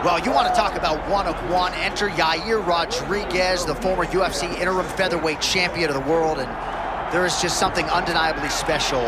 Well, you want to talk about one of one. Enter Yair Rodriguez, the former UFC interim featherweight champion of the world, and there is just something undeniably special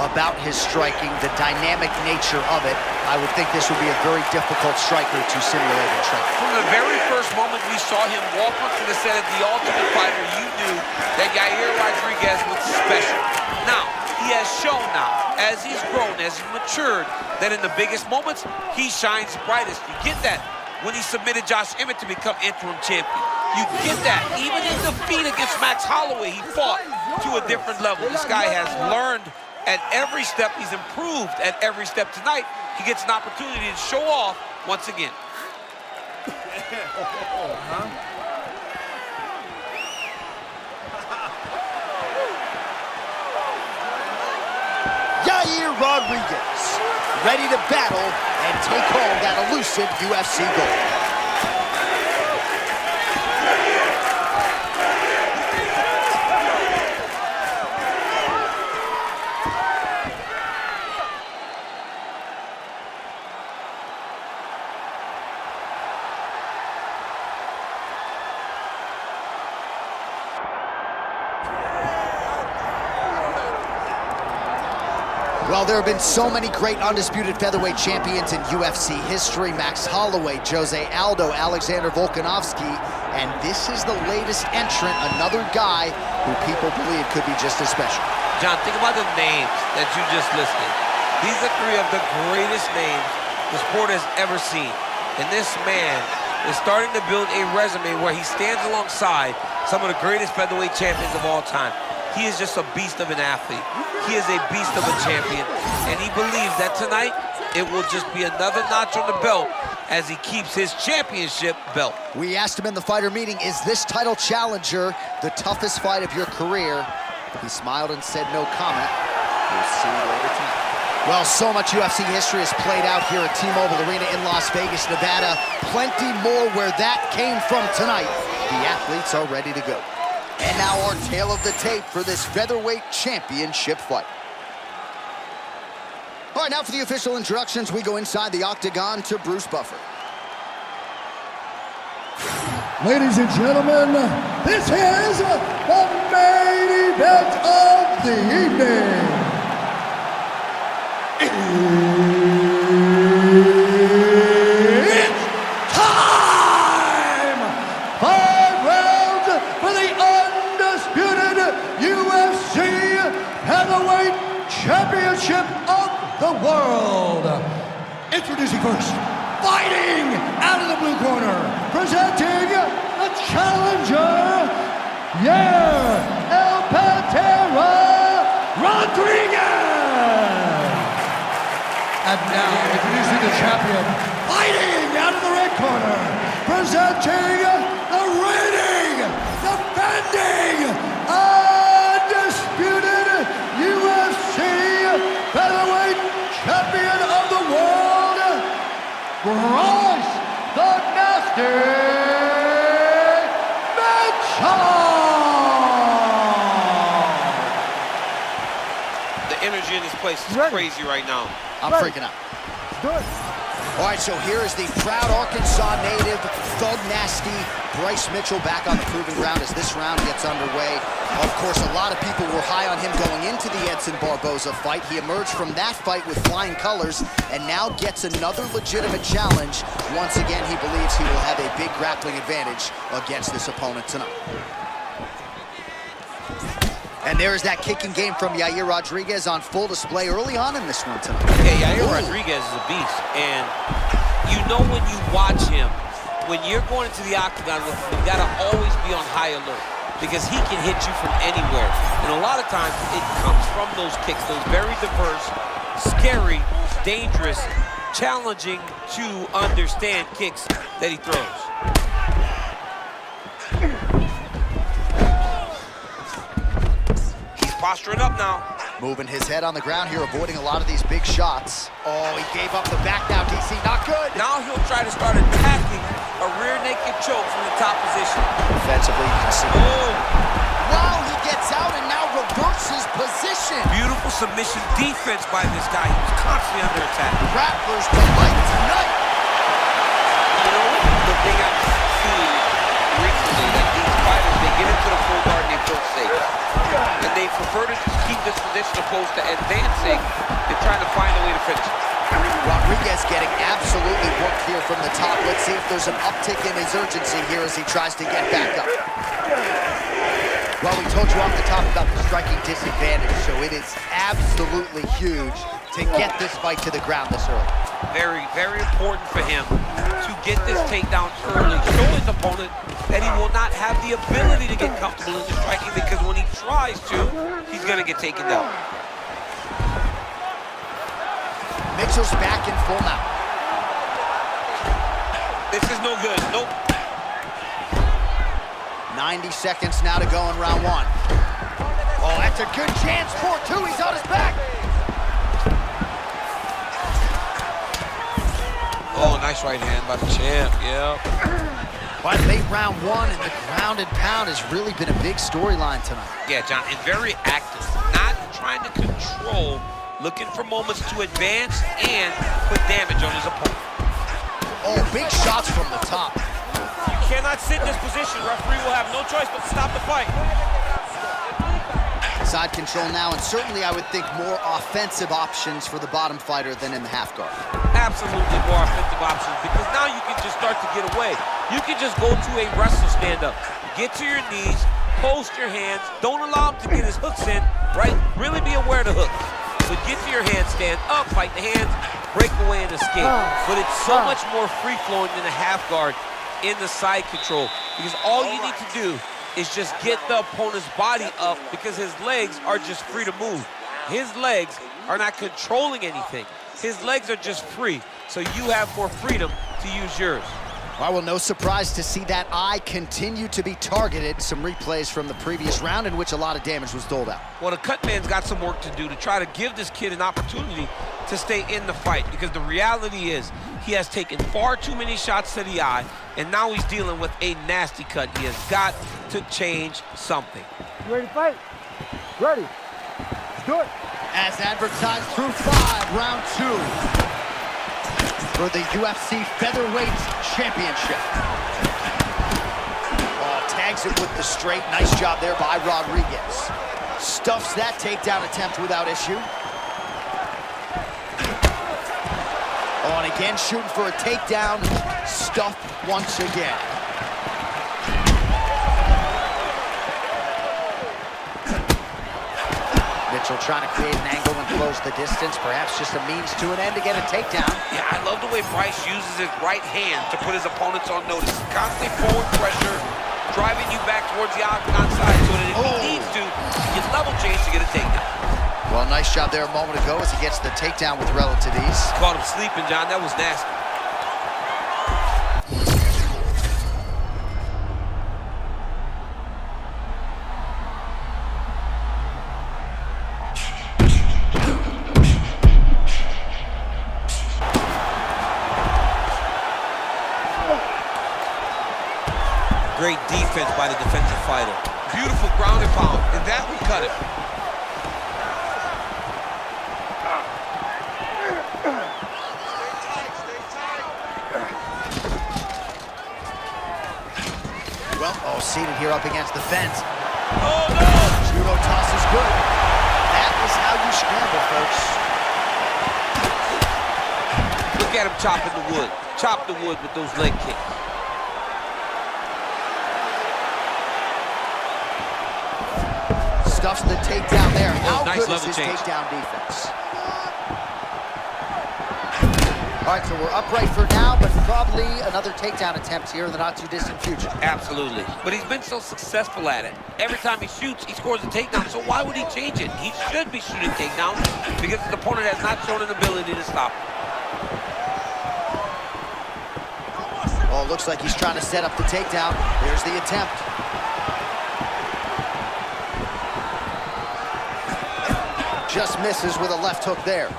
about his striking, the dynamic nature of it. I would think this would be a very difficult striker to simulate and train. From the very first moment we saw him walk onto the set of The Ultimate Fighter, you knew that Yair Rodriguez was special. Now, he has shown now, as he's grown, as he's matured, that in the biggest moments, he shines brightest. You get that when he submitted Josh Emmett to become interim champion. You get that even in defeat against Max Holloway, he fought to a different level. This guy has learned at every step. He's improved at every step. Tonight, he gets an opportunity to show off once again. Yair Rodriguez, ready to battle and take home that elusive UFC gold. Well, there have been so many great undisputed featherweight champions in UFC history. Max Holloway, Jose Aldo, Alexander Volkanovski, and this is the latest entrant, another guy who people believe could be just as special. John, think about the names that you just listed. These are three of the greatest names the sport has ever seen. And this man is starting to build a resume where he stands alongside some of the greatest featherweight champions of all time. He is just a beast of an athlete. He is a beast of a champion, and he believes that tonight it will just be another notch on the belt as he keeps his championship belt. We asked him in the fighter meeting, is this title challenger the toughest fight of your career? He smiled and said no comment. We'll see you later tonight. Well, so much UFC history has played out here at T-Mobile Arena in Las Vegas, Nevada. Plenty more where that came from tonight. The athletes are ready to go. And now our tale of the tape for this featherweight championship fight. All right, now for the official introductions, we go inside the octagon to Bruce Buffer. Ladies and gentlemen, this is the main event of the evening. It's time! 5 rounds for the undisputed UFC Heavyweight Championship of the world. Introducing first, fighting out of the blue corner, presenting the challenger, Yair El Pantera Rodriguez. And now, introducing the champion, fighting out of the red corner, presenting the reigning, defending, undisputed UFC Featherweight Champion of the world, Bryce the Nasty Mitchell! The energy in this place is crazy right now. I'm freaking out. Good. All right, so here is the proud Arkansas native, Thug Nasty, Bryce Mitchell back on the proving ground as this round gets underway. Of course, a lot of people were high on him going into the Edson Barboza fight. He emerged from that fight with flying colors and now gets another legitimate challenge. Once again, he believes he will have a big grappling advantage against this opponent tonight. And there is that kicking game from Yair Rodriguez on full display early on in this one tonight. Yeah, Yair Rodriguez is a beast, and you know when you watch him, when you're going into the octagon with him, you gotta always be on high alert because he can hit you from anywhere. And a lot of times it comes from those kicks, those very diverse, scary, dangerous, challenging to understand kicks that he throws. Posturing up now. Moving his head on the ground here, avoiding a lot of these big shots. Oh, he gave up the back now, DC. Not good. Now he'll try to start attacking a rear naked choke from the top position. Defensively, you can see. Oh! Wow, he gets out and now reverses position. Beautiful submission defense by this guy. He was constantly under attack. Rappers delight tonight. transition opposed to advancing and trying to find a way to finish it. Rodriguez getting absolutely worked here from the top. Let's see if there's an uptick in his urgency here as he tries to get back up. Well, we told you off the top about the striking disadvantage, so it is absolutely huge to get this fight to the ground this early. Very, very important for him to get this takedown early. Show his opponent that he will not have the ability to get comfortable in the striking, because when he tries to, he's going to get taken down. Mitchell's back in full mount. This is no good. Nope. 90 seconds now to go in round one. Oh, that's a good chance for two. He's on his back. Oh, nice right hand by the champ, yeah. But late round one, and the ground and pound has really been a big storyline tonight. Yeah, John, and very active. Not trying to control, looking for moments to advance and put damage on his opponent. Oh, big shots from the top. You cannot sit in this position. Referee will have no choice but to stop the fight. Side control now, and certainly I would think more offensive options for the bottom fighter than in the half guard. Absolutely more offensive options, because now you can just start to get away. You can just go to a wrestle stand-up. Get to your knees, post your hands, don't allow him to get his hooks in, right? Really be aware of the hooks. But get to your handstand, up, fight the hands, break away and escape. But it's so much more free-flowing than a half guard in the side control, because all you need to do is just get the opponent's body up, because his legs are just free to move. His legs are not controlling anything. His legs are just free, so you have more freedom to use yours. Well, no surprise to see that eye continue to be targeted. Some replays from the previous round in which a lot of damage was doled out. Well, the cut man's got some work to do to try to give this kid an opportunity to stay in the fight, because the reality is he has taken far too many shots to the eye, and now he's dealing with a nasty cut. He has got to change something. You ready to fight? Ready. Let's do it. As advertised through 5, round 2 for the UFC Featherweight Championship. Oh, tags it with the straight. Nice job there by Rodriguez. Stuffs that takedown attempt without issue. Oh, and again, shooting for a takedown. Stuffed once again. Mitchell trying to create an angle and close the distance. Perhaps just a means to an end to get a takedown. Yeah, I love the way Bryce uses his right hand to put his opponents on notice. Constantly forward pressure, driving you back towards the octagon side, so that if he needs to, he can level change to get a takedown. Well, nice job there a moment ago as he gets the takedown with relative ease. Caught him sleeping, John. That was nasty. Great defense by the defensive fighter. Beautiful ground and pound, and that would cut it. Well, seated here up against the fence. Oh, no! Judo toss is good. That is how you scramble, folks. Look at him chopping the wood. Chop the wood with those leg kicks. Stuffs the takedown there. How nice good is level his change. takedown defense? All right, so we're upright for now, but probably another takedown attempt here in the not-too-distant future. Absolutely. But he's been so successful at it. Every time he shoots, he scores a takedown. So why would he change it? He should be shooting takedowns, because his opponent has not shown an ability to stop him. Oh, it looks like he's trying to set up the takedown. There's the attempt. Just misses with a left hook there.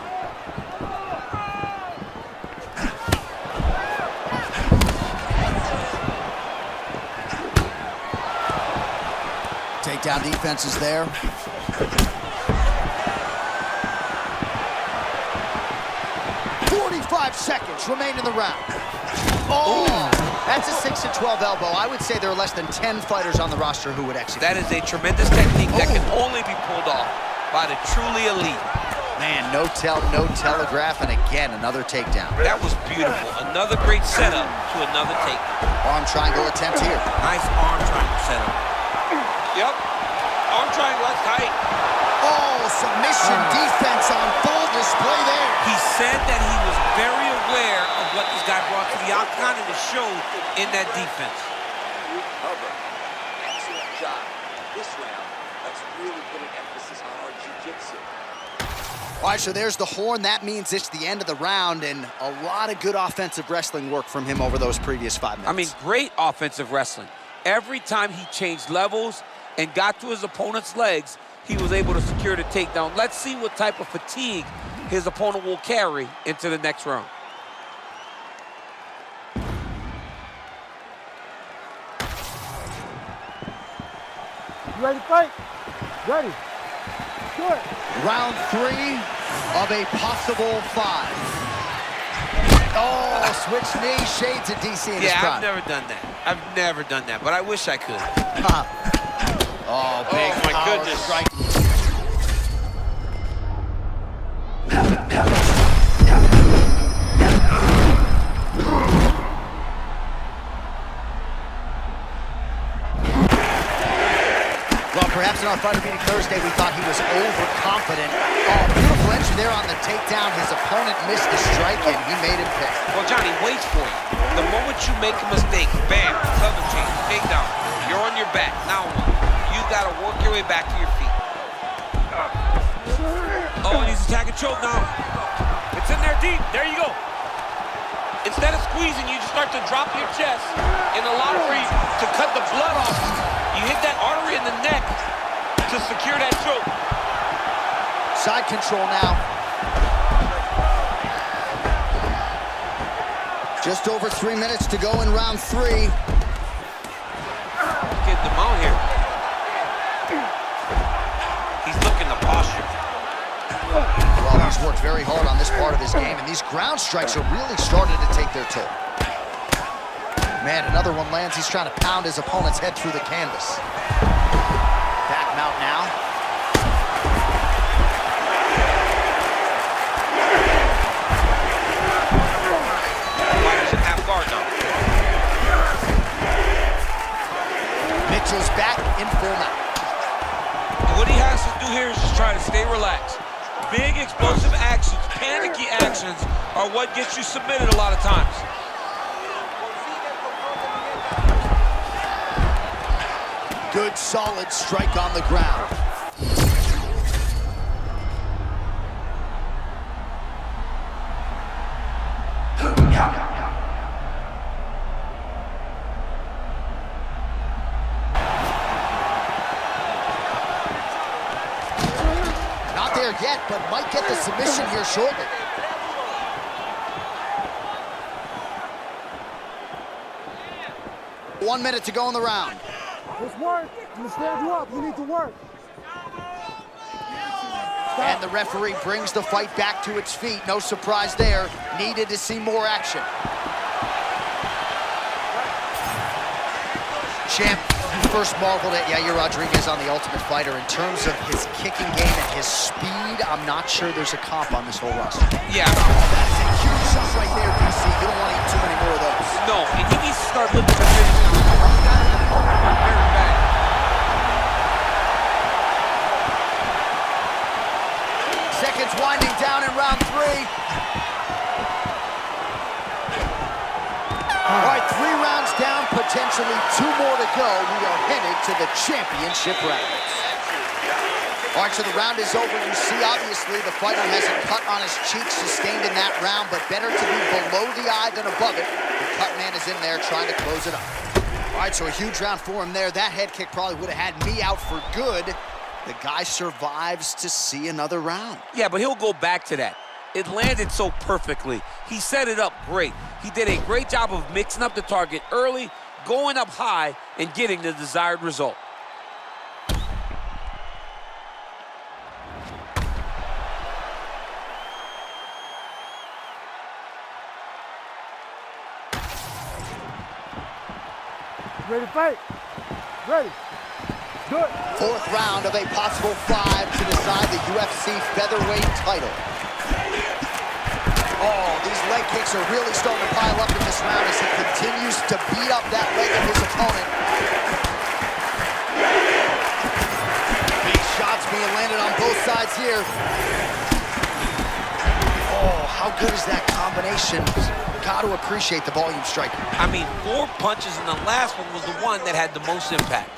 Takedown defense is there. "45 seconds remain in the round." Oh, that's a 6-12 elbow. I would say there are less than 10 fighters on the roster who would execute. That is a tremendous technique that can only be pulled off by the truly elite. Man, no tell, no telegraph, and again, another takedown. That was beautiful. Another great setup to another takedown. Arm triangle attempt here. Nice arm triangle setup. Yep. Arm triangle, that's tight. Oh, submission defense on full display there. He said that he was very aware of what this guy brought to the octagon, and it showed in that defense. Excellent job. This round, let's really put an emphasis on our jiu-jitsu. All right, so there's the horn. That means it's the end of the round, and a lot of good offensive wrestling work from him over those previous 5 minutes. I mean, great offensive wrestling. Every time he changed levels and got to his opponent's legs, he was able to secure the takedown. Let's see what type of fatigue his opponent will carry into the next round. You ready to fight? Ready. Good. Round 3 of a possible 5. Oh, switch knee, shades of DC in his prime. Yeah, I've never done that. I've never done that, but I wish I could. Oh, big my power goodness. strike. Well, perhaps in our fighter meeting Thursday, we thought he was overconfident. Oh, beautiful entry there on the takedown. His opponent missed the strike, and he made him pay. Well, Johnny, waits for you. The moment you make a mistake, bam, level change, takedown. You're on your back. Now what? You got to work your way back to your feet. Oh, and he's attacking choke now. It's in there deep. There you go. Instead of squeezing, you just start to drop your chest and allow for you to cut the blood off. You hit that artery in the neck to secure that choke. Side control now. Just over 3 minutes to go in round 3. Get the mount here. He's looking to posture. Well, he's worked very hard on this part of his game, and these ground strikes are really starting to take their toll. Man, another one lands. He's trying to pound his opponent's head through the canvas. Back mount now. Fighter's in half guard now. Mitchell's back in full mount. What he has to do here is just try to stay relaxed. Big explosive actions, panicky actions are what gets you submitted a lot of times. Good, solid strike on the ground. Not there yet, but might get the submission here shortly. One minute to go in the round. Let's work. I'm gonna stand you up. You need to work. And the referee brings the fight back to its feet. No surprise there. Needed to see more action. Champ, you first marveled at Yair Rodriguez on The Ultimate Fighter. In terms of his kicking game and his speed, I'm not sure there's a comp on this whole roster. Yeah. That's a huge shot right there, DC. You don't want to eat too many more of those. No, and he needs to start looking for finish. Very bad. Seconds winding down in round 3. All right, 3 rounds down, potentially 2 more to go. We are headed to the championship rounds. All right, so the round is over. You see, obviously, the fighter has a cut on his cheek sustained in that round, but better to be below the eye than above it. The cut man is in there trying to close it up. All right, so a huge round for him there. That head kick probably would have had me out for good. The guy survives to see another round. Yeah, but he'll go back to that. It landed so perfectly. He set it up great. He did a great job of mixing up the target early, going up high, and getting the desired result. Ready to fight? Ready. Good. Fourth round of a possible 5 to decide the UFC featherweight title. Oh, these leg kicks are really starting to pile up in this round as he continues to beat up that leg of his opponent. Big shots being landed on both sides here. Oh, how good is that combination? Got to appreciate the volume striker. I mean, 4 punches, and the last one was the one that had the most impact.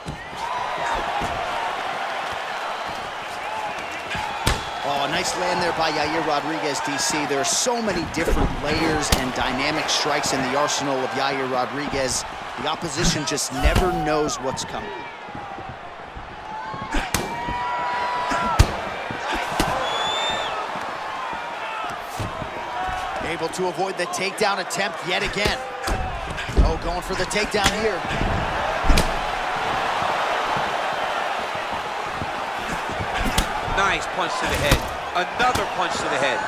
Oh, nice land there by Yair Rodriguez, DC. There are so many different layers and dynamic strikes in the arsenal of Yair Rodriguez. The opposition just never knows what's coming. Able to avoid the takedown attempt yet again. Oh, going for the takedown here. Nice punch to the head. Another punch to the head.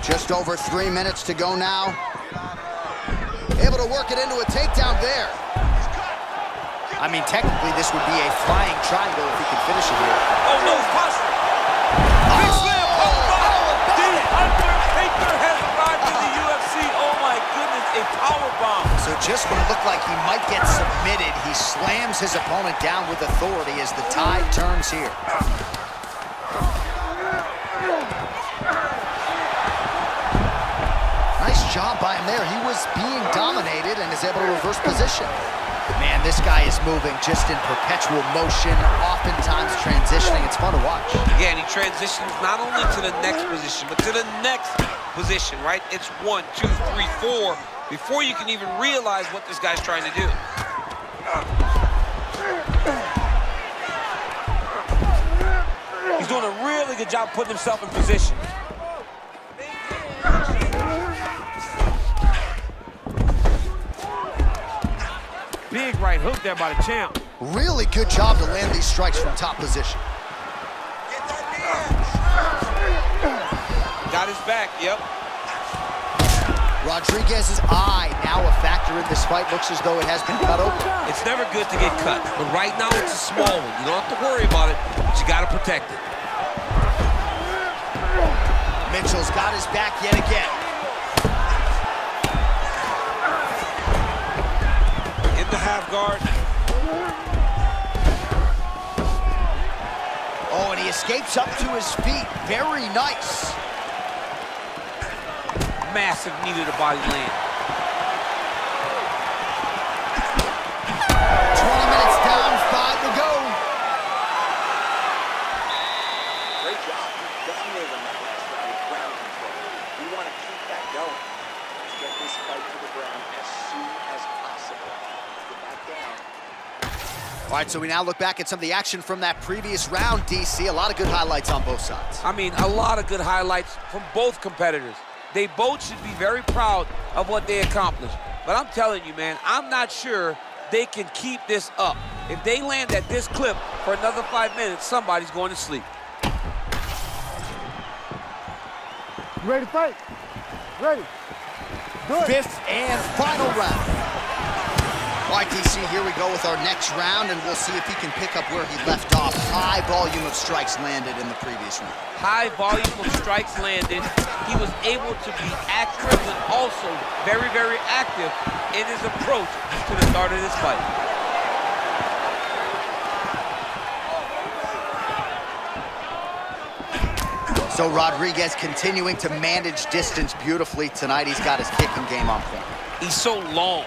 Just over 3 minutes to go now. Able to work it into a takedown there. I mean, technically, this would be a flying triangle if he could finish it here. Oh, no, it's possible. Big slam. The Undertaker has arrived in the UFC. Oh, my goodness, a powerbomb. So just when it looked like he might get submitted, he slams his opponent down with authority as the tide turns here. Nice job by him there. He was being dominated and is able to reverse position. Man, this guy is moving just in perpetual motion, oftentimes transitioning. It's fun to watch. Yeah, and he transitions not only to the next position, but to the next position, right? It's 1, 2, 3, 4 before you can even realize what this guy's trying to do. He's doing a really good job putting himself in position. Big right hook there by the champ. Really good job to land these strikes from top position. Got his back, yep. Rodriguez's eye now a factor in this fight. Looks as though it has been cut open. It's never good to get cut, but right now it's a small one. You don't have to worry about it, but you got to protect it. Mitchell's got his back yet again. In the half guard. Oh, and he escapes up to his feet. Very nice. Massive knee to the body land. 20 minutes down, 5 to go. Great job. You dominated on that last round with ground control. We want to keep that going. Let's get this fight to the ground as soon as possible. Get back down. All right, so we now look back at some of the action from that previous round, DC. A lot of good highlights on both sides. I mean, a lot of good highlights from both competitors. They both should be very proud of what they accomplished. But I'm telling you, man, I'm not sure they can keep this up. If they land at this clip for another 5 minutes, somebody's going to sleep. You ready to fight? Ready. Good. Fifth and final round. All right, DC, here we go with our next round, and we'll see if he can pick up where he left off. High volume of strikes landed in the previous round. High volume of strikes landed. He was able to be accurate, but also very, very active in his approach to the start of this fight. So Rodriguez continuing to manage distance beautifully tonight. He's got his kicking game on point. He's so long.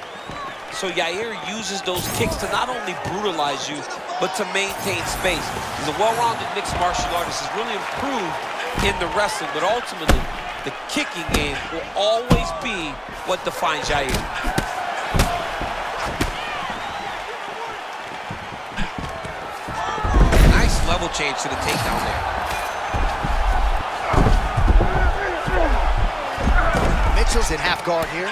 So Yair uses those kicks to not only brutalize you, but to maintain space. He's a well-rounded mixed martial artist. He's really improved in the wrestling, but ultimately, the kicking game will always be what defines Yair. Nice level change to the takedown there. Mitchell's in half guard here.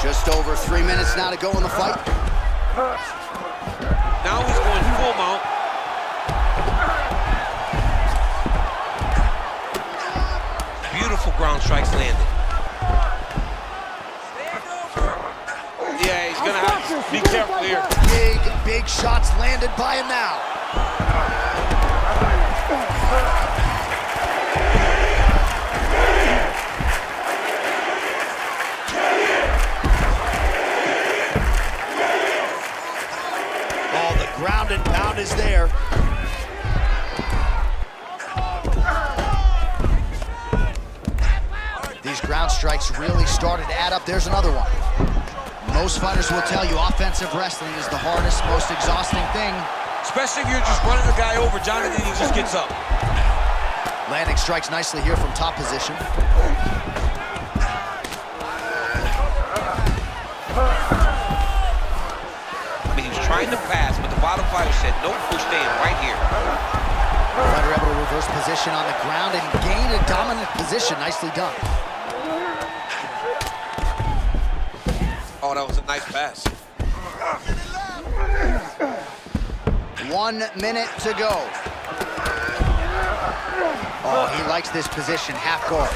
Just over 3 minutes now to go in the fight. Now he's going full mount. Beautiful ground strikes landed. Yeah, he's gonna have to be careful here. Big shots landed by him now. Oh, the ground and pound is there. These ground strikes really started to add up. There's another one. Most fighters will tell you offensive wrestling is the hardest, most exhausting thing. Especially if you're just running the guy over, John, and then he just gets up. Landing strikes nicely here from top position. I mean, he was trying to pass, but the bottom fighter said, nope, we're staying right here. Fighter able to reverse position on the ground and gain a dominant position. Nicely done. Oh, that was a nice pass. 1 minute to go. Oh, he likes this position, half guard.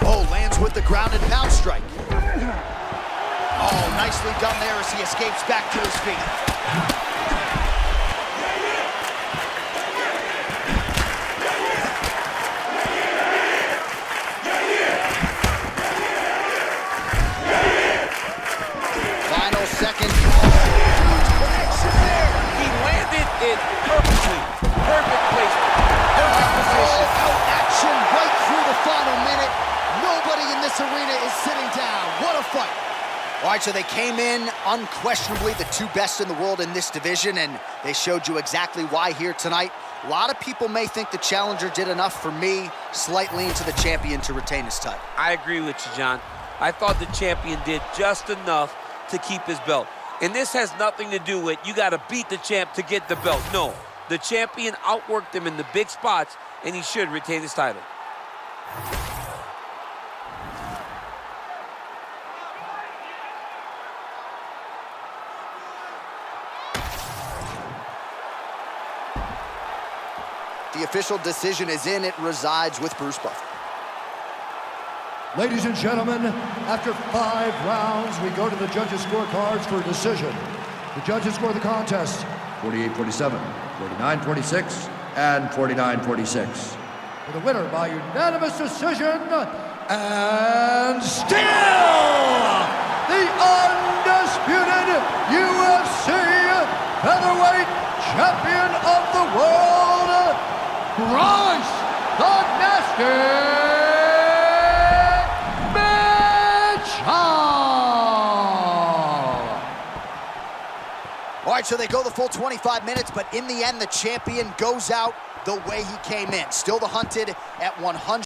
Oh, lands with the ground and pound strike. Oh, nicely done there as he escapes back to his feet. Final second. Connection there. He landed it perfectly. Perfect placement. Perfect position. Out action right through the final minute. Nobody in this arena is sitting down. What a fight. All right, so they came in unquestionably the two best in the world in this division, and they showed you exactly why here tonight. A lot of people may think the challenger did enough. For me, slight lean to the champion to retain his title. I agree with you, John. I thought the champion did just enough to keep his belt. And this has nothing to do with you got to beat the champ to get the belt. No, the champion outworked him in the big spots, and he should retain his title. The official decision is in. It resides with Bruce Buffer. Ladies and gentlemen, after 5 rounds, we go to the judges' scorecards for a decision. The judges score the contest 48-47, 49-46, and 49-46. For the winner by unanimous decision, and still the undisputed UFC featherweight champion of the world, Bryce the Nasty Mitchell! All right, so they go the full 25 minutes, but in the end, the champion goes out the way he came in. Still the hunted at 100.